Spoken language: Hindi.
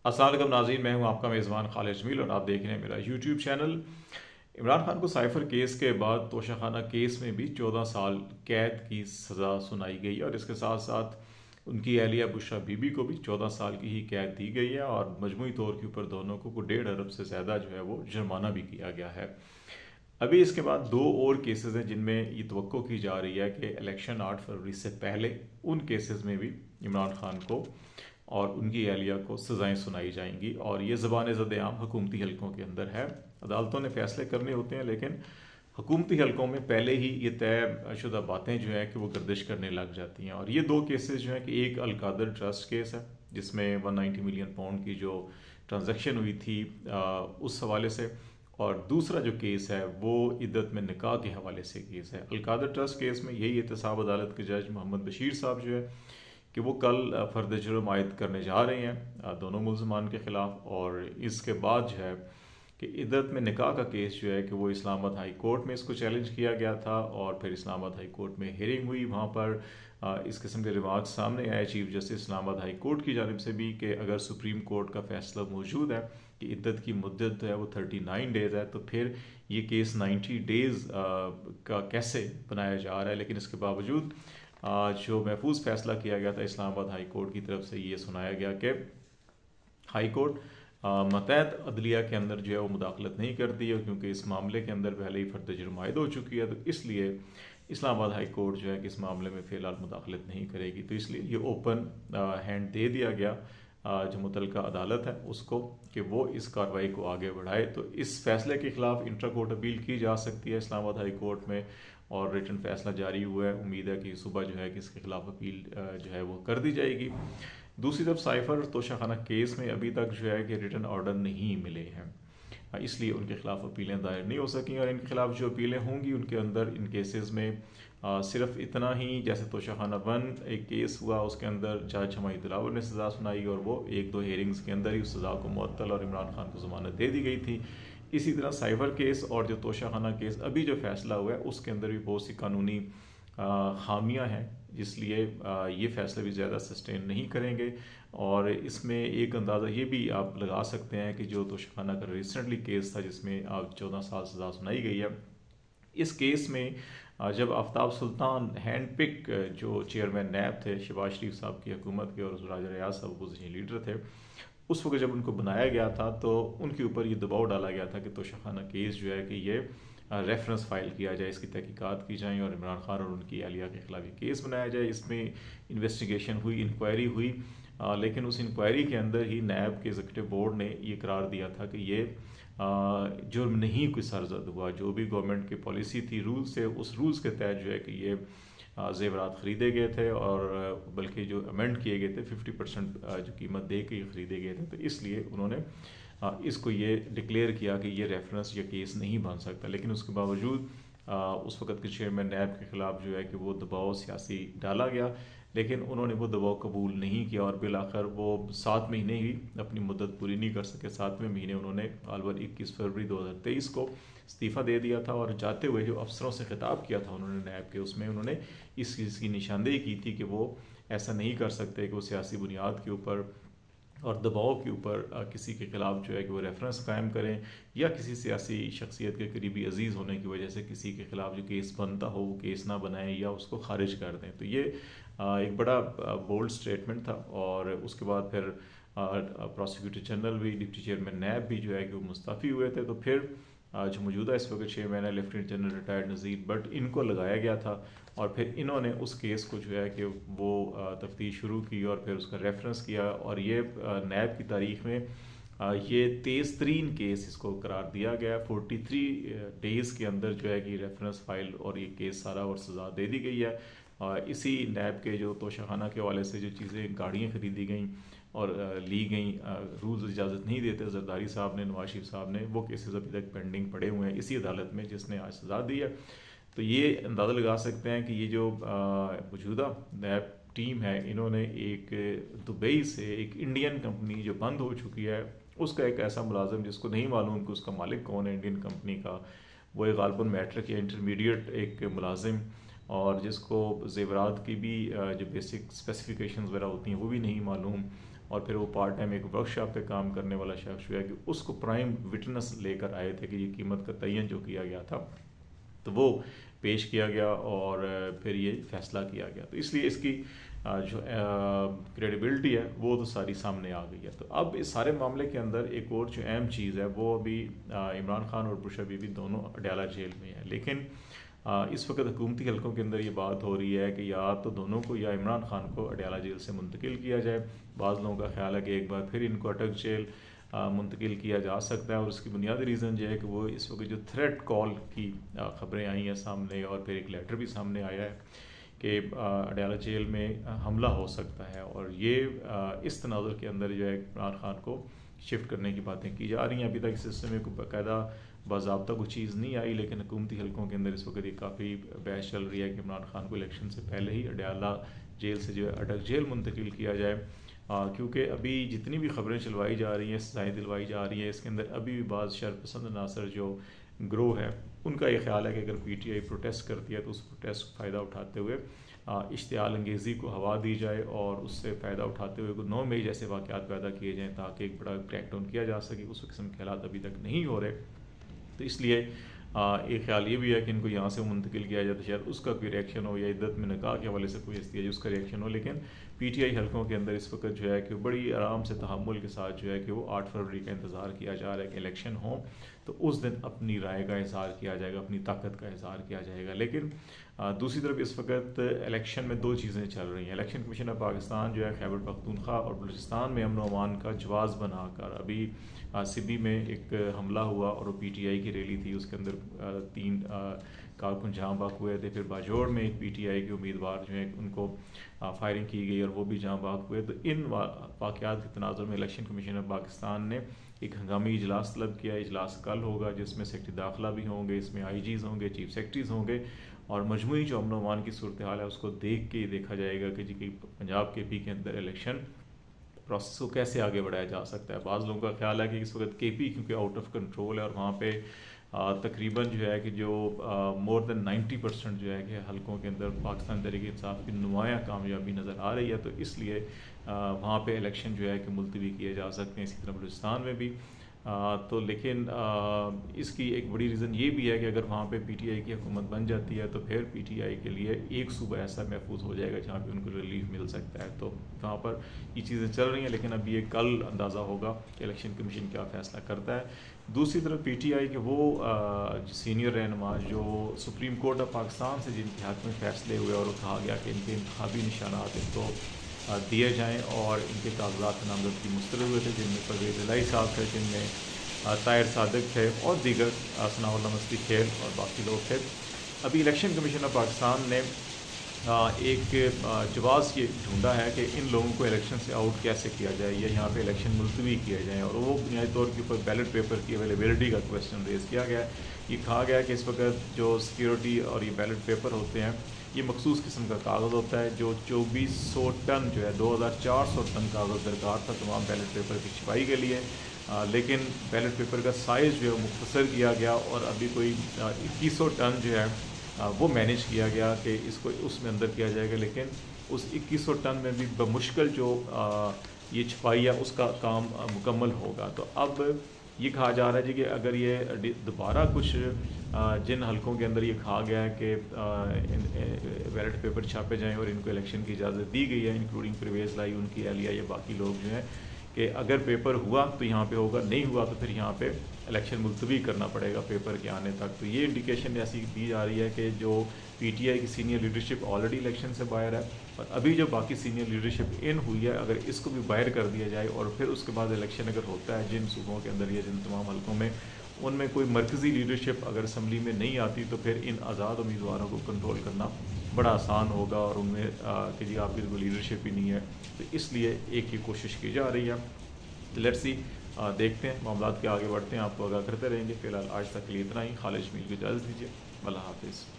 अस्सलाम वालेकुम नाज़रीन, मैं हूं आपका मेज़बान खालिद जमील और आप देख रहे हैं मेरा यूट्यूब चैनल। इमरान खान को साइफर केस के बाद तोशाखाना केस में भी 14 साल कैद की सज़ा सुनाई गई है और इसके साथ साथ उनकी अहलिया बुशरा बीबी को भी 14 साल की ही कैद दी गई है और मजमूई तौर के ऊपर दोनों को 1.5 अरब से ज़्यादा जो है वो जुर्माना भी किया गया है। अभी इसके बाद दो और केसेस हैं जिनमें ये तवक्को की जा रही है कि इलेक्शन 8 फरवरी से पहले उन केसेस में भी इमरान खान को और उनकी अहलिया को सज़ाएं सुनाई जाएंगी और ये ज़बान ज़द-ए-आम हुकूमती हलकों के अंदर है। अदालतों ने फैसले करने होते हैं लेकिन हुकूमती हलकों में पहले ही ये तय शुदा बातें जो है कि वो गर्दिश करने लग जाती हैं। और ये दो केसेस जो हैं कि एक अलकादर ट्रस्ट केस है जिसमें 190 मिलियन पाउंड की जो ट्रांजैक्शन हुई थी उस हवाले से, और दूसरा जो केस है वो इद्दत में निकाह के हवाले से केस है। अलकादर ट्रस्ट केस में यही एहतसाब अदालत के जज मोहम्मद बशीर साहब जो है कि वो कल फर्द जुर्म आयद करने जा रहे हैं दोनों मुल्ज़मान के ख़िलाफ़, और इसके बाद जो है कि इद्दत में निकाह का केस जो है कि वो इस्लामाबाद हाई कोर्ट में इसको चैलेंज किया गया था और फिर इस्लामाबाद हाई कोर्ट में हियरिंग हुई। वहाँ पर इस किस्म के रिमार्क सामने आए chief justice Islamabad high court की जानिब से भी कि अगर सुप्रीम कोर्ट का फैसला मौजूद है कि इद्दत की मुद्दत है वो 39 डेज़ है तो फिर ये केस 90 डेज़ का कैसे बनाया जा रहा है। लेकिन इसके बावजूद जो महफूज फैसला किया गया था इस्लामाबाद हाई कोर्ट की तरफ से ये सुनाया गया कि हाई कोर्ट मतहत अदलिया के अंदर जो है वो मुदाखलत नहीं करती है क्योंकि इस मामले के अंदर पहले ही फर्द जुर्म आयद हो चुकी है, तो इसलिए इस्लामाबाद हाई कोर्ट जो है कि इस मामले में फ़िलहाल मुदाखलत नहीं करेगी। तो इसलिए ये ओपन हैंड दे दिया गया जो मुतलका अदालत है उसको कि वो इस कार्रवाई को आगे बढ़ाए। तो इस फैसले के खिलाफ इंट्रा कोर्ट अपील की जा सकती है इस्लामाबाद हाई कोर्ट में और रिटन फैसला जारी हुआ है। उम्मीद है कि सुबह जो है कि इसके खिलाफ अपील जो है वो कर दी जाएगी। दूसरी तरफ साइफर तोशाखाना केस में अभी तक जो है कि रिटन ऑर्डर नहीं मिले हैं, इसलिए उनके खिलाफ अपीलें दायर नहीं हो सकी और इनके खिलाफ जो अपीलें होंगी उनके अंदर इन केसेस में सिर्फ इतना ही, जैसे तोशाखाना 1 एक केस हुआ उसके अंदर जज हमारी दिलावर ने सज़ा सुनाई और वो 1-2 हेयरिंग्स के अंदर ही उस सज़ा को मुअत्तल और इमरान खान को ज़मानत दे दी गई थी। इसी तरह साइफर केस और जो तोशाखाना केस अभी जो फैसला हुआ है उसके अंदर भी बहुत सी कानूनी खामियां हैं, इसलिए ये फैसले भी ज़्यादा सस्टेन नहीं करेंगे। और इसमें एक अंदाज़ा ये भी आप लगा सकते हैं कि जो तोशाखाना का रिसेंटली केस था जिसमें 14 साल सज़ा सुनाई गई है, इस केस में जब आफ्ताब सुल्तान हैंड पिक जो चेयरमैन नैब थे शहबाज शरीफ साहब की हुकूमत के और राजा रियाज साहब अपोजिशन लीडर थे, उस वक्त जब उनको बनाया गया था तो उनके ऊपर ये दबाव डाला गया था कि तोशाखाना केस जो है कि ये रेफरेंस फाइल किया जाए, इसकी तहकीकात की जाए और इमरान खान और उनकी अहलिया के खिलाफ ये केस बनाया जाए। इसमें इन्वेस्टिगेशन हुई, इंक्वायरी हुई, लेकिन उस इंक्वायरी के अंदर ही नैब के एग्जीक्यूटिव बोर्ड ने ये करार दिया था कि ये जुर्म नहीं कोई सरजद हुआ। जो भी गवर्नमेंट की पॉलिसी थी, रूल्स थे, उस रूल्स के तहत जो है कि ये ज़ेवरात ख़रीदे गए थे और बल्कि जो अमेंड किए गए थे 50% जो कीमत दे के ख़रीदे गए थे, तो इसलिए उन्होंने इसको ये डिक्लेयर किया कि ये रेफरेंस या केस नहीं बन सकता। लेकिन उसके बावजूद उस वक़्त के चेयरमैन नैब के ख़िलाफ़ जो है कि वो दबाव सियासी डाला गया, लेकिन उन्होंने वो दबाव कबूल नहीं किया और बिलाखिर वो 7 महीने ही अपनी मुद्दत पूरी नहीं कर सके। 7वें महीने उन्होंने अलवर 21 फरवरी 2023 को इस्तीफ़ा दे दिया था और जाते हुए जो अफसरों से खिताब किया था उन्होंने नैब के, उसमें उन्होंने इस चीज़ की निशानदेही की थी कि वो ऐसा नहीं कर सकते कि वो सियासी बुनियाद के ऊपर और दबाव के ऊपर किसी के खिलाफ जो है कि वो रेफरेंस कायम करें या किसी सियासी शख्सियत के करीबी अजीज़ होने की वजह से किसी के खिलाफ जो केस बनता हो वो केस ना बनाएं या उसको खारिज कर दें। तो ये एक बड़ा बोल्ड स्टेटमेंट था। और उसके बाद फिर प्रोसिक्यूटर जनरल भी, डिप्टी चेयरमैन नैब भी जो है कि वो मुस्तफ़ी हुए थे। तो फिर जो मौजूदा इस वक्त चेयरमैन है lieutenant general retired Nazir Butt, इनको लगाया गया था और फिर इन्होंने उस केस को जो है कि वो तफ्तीश शुरू की और फिर उसका रेफरेंस किया और ये नैब की तारीख में ये तेज़ तरीन केस इसको करार दिया गया। 43 डेज़ के अंदर जो है कि रेफरेंस फाइल और ये केस सारा और सज़ा दे दी गई है। इसी नैब के जो तोशाखाना के हवाले से जो चीज़ें गाड़ियाँ ख़रीदी गई और ली गई, रूल्स इजाज़त नहीं देते जरदारी साहब ने, नवाज शरीफ साहब ने, वो केसेस अभी तक पेंडिंग पड़े हुए हैं इसी अदालत में जिसने आज सज़ा दी है। तो ये अंदाज़ा लगा सकते हैं कि ये जो मौजूदा नैब टीम है, इन्होंने एक दुबई से एक इंडियन कंपनी जो बंद हो चुकी है उसका एक ऐसा मुलाजिम जिसको नहीं मालूम कि उसका मालिक कौन है इंडियन कंपनी का, वो एक गालबन मैट्रिक या इंटरमीडिएट एक मुलाजिम और जिसको ज़ेवरात की भी जो बेसिक स्पेसिफिकेशंस वगैरह होती हैं वो भी नहीं मालूम, और फिर वो पार्ट टाइम एक वर्कशॉप पे काम करने वाला शख्स जो है कि उसको प्राइम विटनेस लेकर आए थे कि ये कीमत का तयन जो किया गया था तो वो पेश किया गया और फिर ये फैसला किया गया। तो इसलिए इसकी जो क्रेडिबिलिटी है वो तो सारी सामने आ गई है। तो अब इस सारे मामले के अंदर एक और जो अहम चीज़ है वो अभी इमरान खान और बुशरा बीबी दोनों अडयाला जेल में है, लेकिन इस वक्त हुकूमती हलकों के अंदर ये बात हो रही है कि या तो दोनों को या इमरान खान को अडयाला जेल से मुंतकिल किया जाए। बाज़ लोगों का ख्याल है कि एक बार फिर इनको अटक जेल मुंतकिल किया जा सकता है और उसकी बुनियादी रीज़न जो है कि वो इस वक्त जो थ्रेट कॉल की ख़बरें आई हैं सामने और फिर एक लेटर भी सामने आया है कि अडयाला जेल में हमला हो सकता है और ये इस तनाज़ुर के अंदर जो है इमरान खान को शिफ्ट करने की बातें की जा रही हैं। अभी तक इस सिस्टम में कोई बाकायदा बाज़ाब्ता कोई चीज़ नहीं आई, लेकिन हुकूमती हलकों के अंदर इस वक्त ये काफ़ी बहस चल रही है कि इमरान खान को इलेक्शन से पहले ही अडयाला जेल से जो है अटक जेल मुंतकिल किया जाए, क्योंकि अभी जितनी भी खबरें चलवाई जा रही हैं, सजाएँ दिलवाई जा रही हैं, इसके अंदर अभी भी बाज़ शरपसंद नासर जो ग्रोह है उनका ये ख्याल है कि अगर PTI प्रोटेस्ट करती है तो उस प्रोटेस्ट का फ़ायदा उठाते हुए इश्तियाल अंगेज़ी को हवा दी जाए और उससे फ़ायदा उठाते हुए 9 मई जैसे वाक़यात पैदा किए जाएँ ताकि एक बड़ा क्रैकडाउन किया जा सके। उस किस्म के हालात अभी तक नहीं हो रहे, तो इसलिए एक ख्याल ये भी है कि इनको यहाँ से मुंतकिल किया जाए तो शायद उसका कोई रिएक्शन हो या इद्दत में निकाह के हवाले से कोई इस्तिया उसका रिएक्शन हो। लेकिन PTI हलकों के अंदर इस वक्त जो है कि बड़ी आराम से तहम्मुल के साथ जो है कि वो 8 फरवरी का इंतज़ार किया जा रहा है कि इलेक्शन हो तो उस दिन अपनी राय का इज़हार किया जाएगा, अपनी ताकत का इज़हार किया जाएगा। लेकिन दूसरी तरफ इस वक्त इलेक्शन में दो चीज़ें चल रही हैं। इलेक्शन कमीशन ऑफ पाकिस्तान जो है खैबर पख्तूनख्वा और बलूचिस्तान में अमन अमान का जवाज़ बनाकर अभी सिबी में एक हमला हुआ और वो PTI की रैली थी, उसके अंदर 3 कारकुन जहाँ बाग हुए थे। फिर बाजोड़ में एक PTI के उम्मीदवार जो है उनको फायरिंग की गई और वो भी जहाँ बाग हुए। तो इन वाक़यात के तनाज़ुर में इलेक्शन कमीशन ऑफ पाकिस्तान ने एक हंगामी इजलास तलब किया। इजलास कल होगा जिसमें सेक्रेटरी दाखिला भी होंगे, इसमें IGs होंगे, चीफ सेक्रेटरीज होंगे और मजमूई जो अमन अमान की सूरत हाल है उसको देख के देखा जाएगा कि जी कि पंजाब KP के अंदर इलेक्शन प्रोसेस को कैसे आगे बढ़ाया जा सकता है। बाज़ लोगों का ख्याल है कि इस वक्त KP क्योंकि आउट ऑफ कंट्रोल है और वहाँ पे तकरीबन जो है कि जो मोर देन 90% जो है कि हलकों के अंदर पाकिस्तान तहरीक इंसाफ की नुमायाँ कामयाबी नज़र आ रही है, तो इसलिए वहाँ पे इलेक्शन जो है कि मुलतवी किए जा सकते हैं। इसी तरह बलूचिस्तान में भी तो लेकिन इसकी एक बड़ी रीज़न ये भी है कि अगर वहाँ पे PTI की हुकूमत बन जाती है तो फिर PTI के लिए एक सूबा ऐसा महफूज हो जाएगा जहाँ पे उनको रिलीफ मिल सकता है। तो वहाँ पर ये चीज़ें चल रही हैं, लेकिन अब ये कल अंदाज़ा होगा कि इलेक्शन कमीशन क्या फ़ैसला करता है। दूसरी तरफ PTI के वो सीनियर रहनुमा जो सुप्रीम कोर्ट ऑफ पाकिस्तान से जिनके हक़ में फ़ैसले हुए और कहा गया कि इनके इंतखाबी निशानात इनको दिए जाएँ और इनके कागजात नामजदगी मुस्तरद हुए थे, जिनमें परवेज़ इलाही साहब थे, जिनमें ताहिर सादिक थे और दीगर सनाउल्लाह मस्ती खेल और बाकी लोग थे। अभी इलेक्शन कमीशन ऑफ पाकिस्तान ने एक जवाज़ ये ढूंढा है कि इन लोगों को इलेक्शन से आउट कैसे किया जाए या यहाँ पे इलेक्शन मुलतवी किए जाएँ, और वो बुनियादी तौर के ऊपर बैलेट पेपर की अवेलेबिलिटी का क्वेश्चन रेज़ किया गया है। ये कहा गया है कि इस वक्त जो सिक्योरिटी और ये बैलेट पेपर होते हैं ये मखसूस किस्म का कागज़ होता है जो 2400 टन जो है 2400 टन कागज़ दरकार था तमाम बैलेट पेपर की छपाई के लिए, लेकिन बैलेट पेपर का साइज़ जो है मुख्तसर किया गया और अभी कोई 2100 टन जो है वो मैनेज किया गया कि इसको उसमें अंदर किया जाएगा। लेकिन उस 2100 टन में भी बमुश्किल जो ये छपाई है उसका काम मुकम्मल होगा। तो अब ये कहा जा रहा है जी कि अगर ये दोबारा कुछ जिन हलकों के अंदर ये कहा गया है कि बैलेट पेपर छापे जाएं और इनको इलेक्शन की इजाज़त दी गई है, इंक्लूडिंग परवेज़ लाई, उनकी एहलिया या बाकी लोग जो हैं, कि अगर पेपर हुआ तो यहाँ पे होगा, नहीं हुआ तो फिर यहाँ पे इलेक्शन मुलतवी करना पड़ेगा पेपर के आने तक। तो ये इंडिकेशन ऐसी दी जा रही है कि जो PTI की सीनियर लीडरशिप ऑलरेडी इलेक्शन से बाहर है और अभी जो बाकी सीनियर लीडरशिप इन हुई है, अगर इसको भी बाहर कर दिया जाए और फिर उसके बाद इलेक्शन अगर होता है जिन सूबों के अंदर या जिन तमाम हलकों में, उनमें कोई मरकज़ी लीडरशिप अगर असम्बली में नहीं आती तो फिर इन आज़ाद उम्मीदवारों को कंट्रोल करना बड़ा आसान होगा और उनमें कि जी आपकी कोई लीडरशिप ही नहीं है। तो इसलिए एक ही कोशिश की जा रही है। तो लेट्स सी, देखते हैं मामला के आगे बढ़ते हैं, आपको आगाह करते रहेंगे। फ़िलहाल आज तक के लिए इतना ही। खालिद जमील को इजाज़त दीजिए। अल्लाह हाफ़िज़।